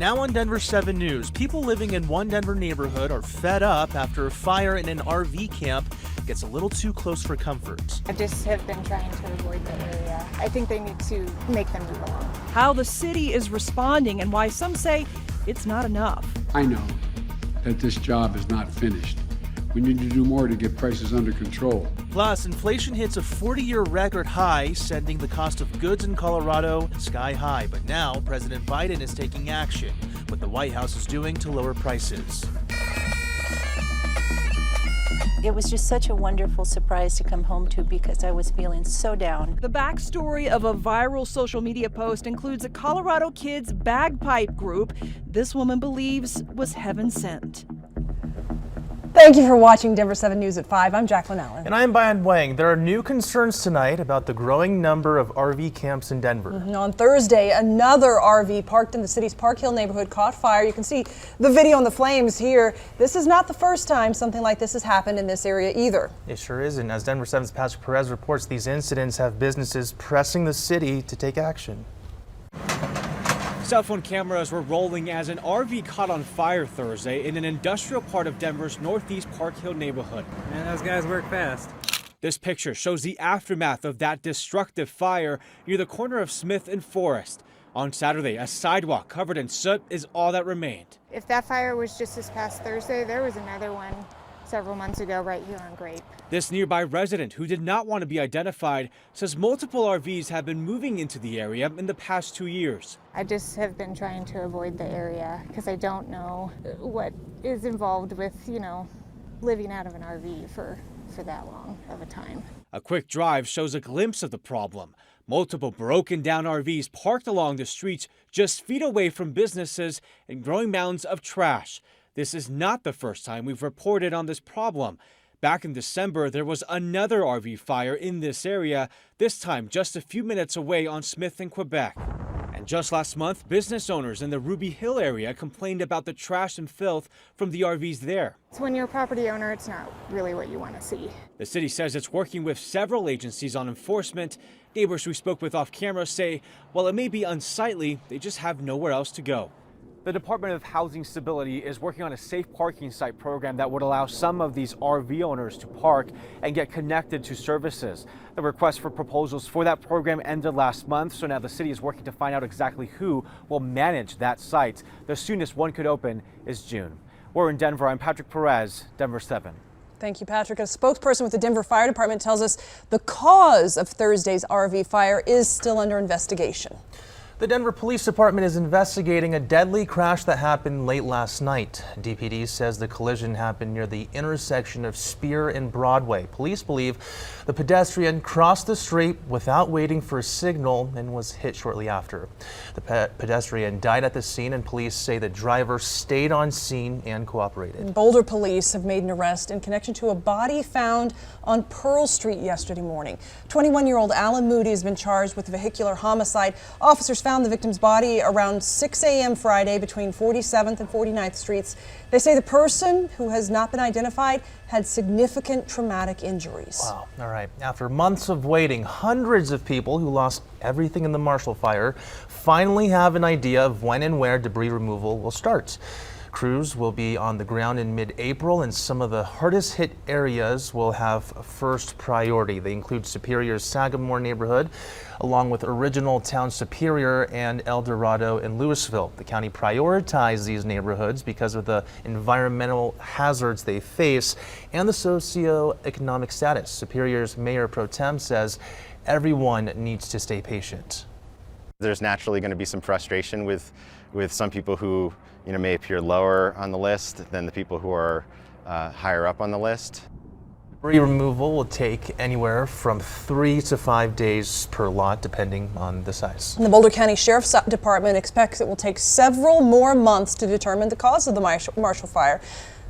Now on Denver 7 News, people living in one Denver neighborhood are fed up after a fire in an RV camp gets a little too close for comfort. I just have been trying to avoid the area. I think they need to make them move along. How the city is responding and why some say it's not enough. I know that this job is not finished. We need to do more to get prices under control. Plus, inflation hits a 40-year record high, sending the cost of goods in Colorado sky high. But now, President Biden is taking action. What the White House is doing to lower prices. It was just such a wonderful surprise to come home to because I was feeling so down. The backstory of a viral social media post includes a Colorado kids bagpipe group this woman believes was heaven sent. Thank you for watching Denver 7 News at 5. I'm Jacqueline Allen. And I'm Bayan Wang. There are new concerns tonight about the growing number of RV camps in Denver. On Thursday, another RV parked in the city's Park Hill neighborhood caught fire. You can see the video on the flames here. This is not the first time something like this has happened in this area either. It sure isn't. As Denver 7's Patrick Perez reports, these incidents have businesses pressing the city to take action. Cell phone cameras were rolling as an RV caught on fire Thursday in an industrial part of Denver's northeast Park Hill neighborhood. Man, those guys work fast. This picture shows the aftermath of that destructive fire near the corner of Smith and Forest. On Saturday, a sidewalk covered in soot is all that remained. If that fire was just this past Thursday, there was another one several months ago right here on Grape. This nearby resident, who did not want to be identified, says multiple RVs have been moving into the area in the past 2 years. I just have been trying to avoid the area because I don't know what is involved with, living out of an RV for that long of a time. A quick drive shows a glimpse of the problem. Multiple broken down RVs parked along the streets just feet away from businesses and growing mounds of trash. This is not the first time we've reported on this problem. Back in December, there was another RV fire in this area, this time just a few minutes away on Smith in Quebec. And just last month, business owners in the Ruby Hill area complained about the trash and filth from the RVs there. So when you're a property owner, it's not really what you want to see. The city says it's working with several agencies on enforcement. Neighbors we spoke with off camera say, while it may be unsightly, they just have nowhere else to go. The Department of Housing Stability is working on a safe parking site program that would allow some of these RV owners to park and get connected to services. The request for proposals for that program ended last month, so now the city is working to find out exactly who will manage that site. The soonest one could open is June. We're in Denver. I'm Patrick Perez, Denver 7. Thank you, Patrick. A spokesperson with the Denver Fire Department tells us the cause of Thursday's RV fire is still under investigation. The Denver Police Department is investigating a deadly crash that happened late last night. DPD says the collision happened near the intersection of Spear and Broadway. Police believe the pedestrian crossed the street without waiting for a signal and was hit shortly after. The pedestrian died at the scene, and police say the driver stayed on scene and cooperated. Boulder police have made an arrest in connection to a body found on Pearl Street yesterday morning. 21-year-old Alan Moody has been charged with vehicular homicide. Officers found the victim's body around 6 a.m. Friday between 47th and 49th Streets. They say the person, who has not been identified, had significant traumatic injuries. Wow. All right. After months of waiting, hundreds of people who lost everything in the Marshall Fire finally have an idea of when and where debris removal will start. Crews will be on the ground in mid-April, and some of the hardest hit areas will have first priority. They include Superior's Sagamore neighborhood, along with Original Town Superior and El Dorado and Louisville. The county prioritized these neighborhoods because of the environmental hazards they face and the socioeconomic status. Superior's Mayor Pro Tem says everyone needs to stay patient. There's naturally going to be some frustration with some people who may appear lower on the list than the people who are higher up on the list. Debris removal will take anywhere from 3 to 5 days per lot, depending on the size. And the Boulder County Sheriff's Department expects it will take several more months to determine the cause of the Marshall Fire.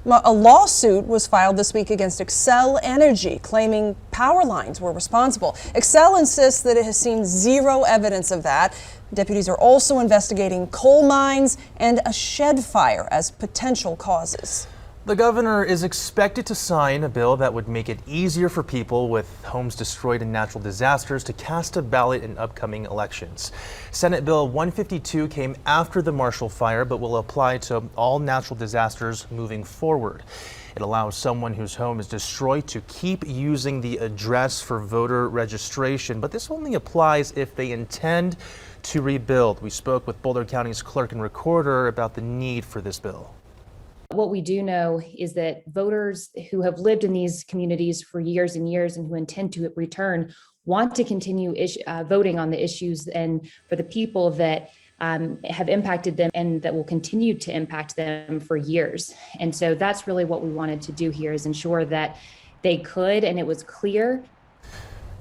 A lawsuit was filed this week against Xcel Energy, claiming power lines were responsible. Xcel insists that it has seen zero evidence of that. Deputies are also investigating coal mines and a shed fire as potential causes. The governor is expected to sign a bill that would make it easier for people with homes destroyed in natural disasters to cast a ballot in upcoming elections. Senate Bill 152 came after the Marshall Fire, but will apply to all natural disasters moving forward. It allows someone whose home is destroyed to keep using the address for voter registration, but this only applies if they intend to rebuild. We spoke with Boulder County's clerk and recorder about the need for this bill. What we do know is that voters who have lived in these communities for years and years and who intend to return want to continue voting on the issues and for the people that have impacted them and that will continue to impact them for years. And so that's really what we wanted to do here, is ensure that they could, and it was clear.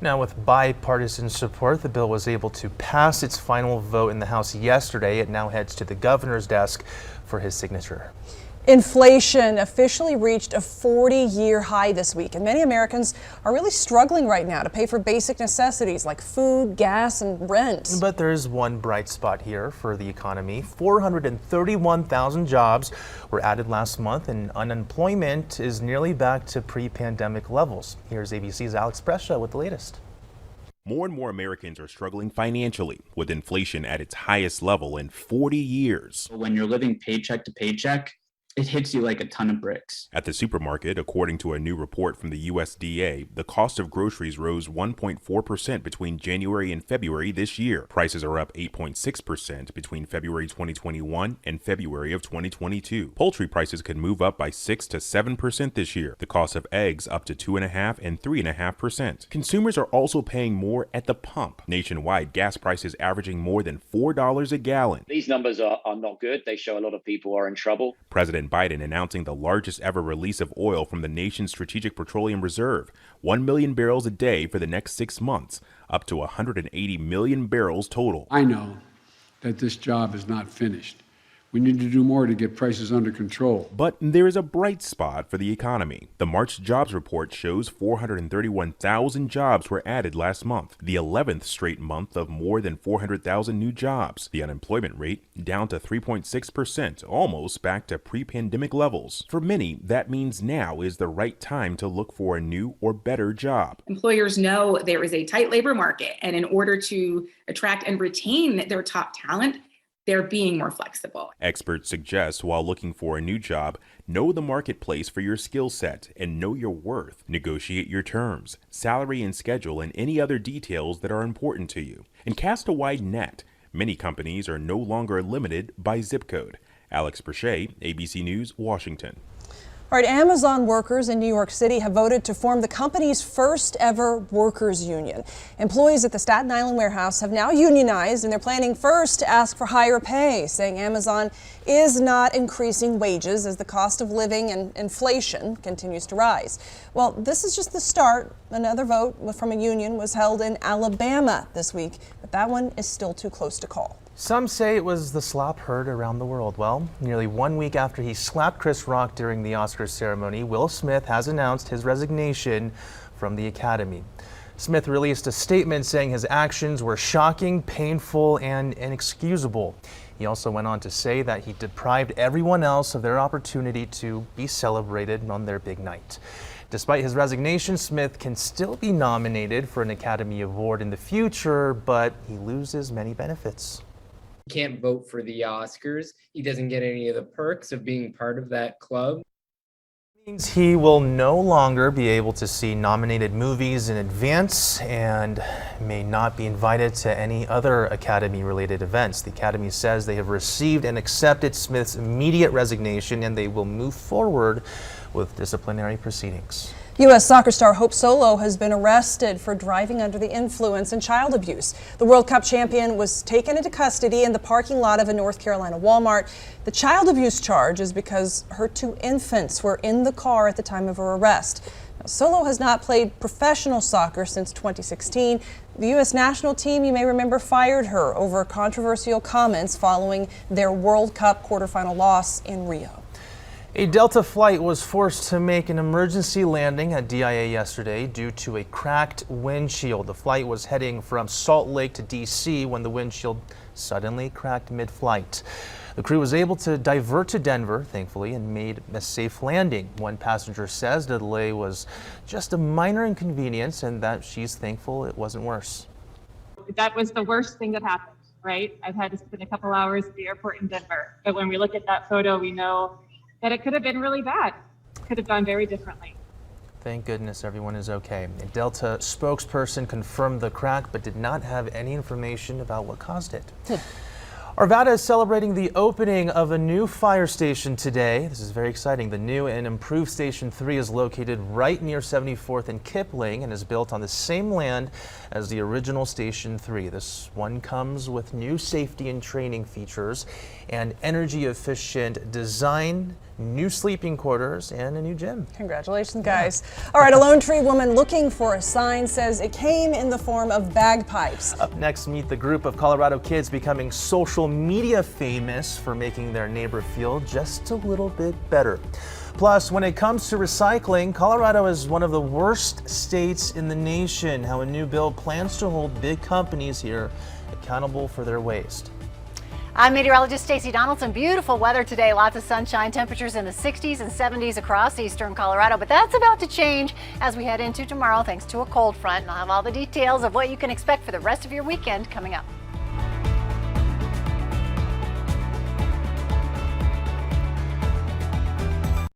Now, with bipartisan support, the bill was able to pass its final vote in the House yesterday. It now heads to the governor's desk for his signature. Inflation officially reached a 40-year high this week, and many Americans are really struggling right now to pay for basic necessities like food, gas, and rent. But there's one bright spot here for the economy. 431,000 jobs were added last month, and unemployment is nearly back to pre-pandemic levels. Here's ABC's Alex Brescia with the latest. More and more Americans are struggling financially, with inflation at its highest level in 40 years. When you're living paycheck to paycheck, it hits you like a ton of bricks. At the supermarket, according to a new report from the USDA, the cost of groceries rose 1.4% between January and February this year. Prices are up 8.6% between February 2021 and February of 2022. Poultry prices could move up by 6 to 7% this year. The cost of eggs up to 2.5% and 3.5%. Consumers are also paying more at the pump. Nationwide, gas prices averaging more than $4 a gallon. These numbers are not good. They show a lot of people are in trouble. President Biden announcing the largest ever release of oil from the nation's Strategic Petroleum Reserve, 1 million barrels a day for the next 6 months, up to 180 million barrels total. I know that this job is not finished. We need to do more to get prices under control. But there is a bright spot for the economy. The March jobs report shows 431,000 jobs were added last month, the 11th straight month of more than 400,000 new jobs. The unemployment rate down to 3.6%, almost back to pre-pandemic levels. For many, that means now is the right time to look for a new or better job. Employers know there is a tight labor market, and in order to attract and retain their top talent, they're being more flexible. Experts suggest while looking for a new job, know the marketplace for your skill set and know your worth. Negotiate your terms, salary and schedule, and any other details that are important to you. And cast a wide net. Many companies are no longer limited by zip code. Alex Brescia, ABC News, Washington. All right, Amazon workers in New York City have voted to form the company's first ever workers union. Employees at the Staten Island warehouse have now unionized, and they're planning first to ask for higher pay, saying Amazon is not increasing wages as the cost of living and inflation continues to rise. Well, this is just the start. Another vote from a union was held in Alabama this week, but that one is still too close to call. Some say it was the slap heard around the world. Well, nearly 1 week after he slapped Chris Rock during the Oscars ceremony, Will Smith has announced his resignation from the Academy. Smith released a statement saying his actions were shocking, painful, and inexcusable. He also went on to say that he deprived everyone else of their opportunity to be celebrated on their big night. Despite his resignation, Smith can still be nominated for an Academy Award in the future, but he loses many benefits. Can't vote for the Oscars. He doesn't get any of the perks of being part of that club. Means he will no longer be able to see nominated movies in advance and may not be invited to any other Academy-related events. The Academy says they have received and accepted Smith's immediate resignation, and they will move forward with disciplinary proceedings. U.S. soccer star Hope Solo has been arrested for driving under the influence and child abuse. The World Cup champion was taken into custody in the parking lot of a North Carolina Walmart. The child abuse charge is because her 2 infants were in the car at the time of her arrest. Now, Solo has not played professional soccer since 2016. The U.S. national team, you may remember, fired her over controversial comments following their World Cup quarterfinal loss in Rio. A Delta flight was forced to make an emergency landing at DIA yesterday due to a cracked windshield. The flight was heading from Salt Lake to DC when the windshield suddenly cracked mid-flight. The crew was able to divert to Denver, thankfully, and made a safe landing. One passenger says the delay was just a minor inconvenience and that she's thankful it wasn't worse. That was the worst thing that happened, right? I've had to spend a couple hours at the airport in Denver. But when we look at that photo, we know that it could have been really bad. Could have gone very differently. Thank goodness everyone is okay. A Delta spokesperson confirmed the crack but did not have any information about what caused it. Arvada is celebrating the opening of a new fire station today. This is very exciting. The new and improved Station 3 is located right near 74th and Kipling and is built on the same land as the original Station 3. This one comes with new safety and training features and energy efficient design, new sleeping quarters, and a new gym. Congratulations, guys. All right, a Lone Tree woman looking for a sign says it came in the form of bagpipes. Up next, meet the group of Colorado kids becoming social media famous for making their neighbor feel just a little bit better. Plus, when it comes to recycling, Colorado is one of the worst states in the nation. How a new bill plans to hold big companies here accountable for their waste. I'm meteorologist Stacey Donaldson. Beautiful weather today, lots of sunshine, temperatures in the 60s and 70s across eastern Colorado, but that's about to change as we head into tomorrow thanks to a cold front. And I'll have all the details of what you can expect for the rest of your weekend coming up.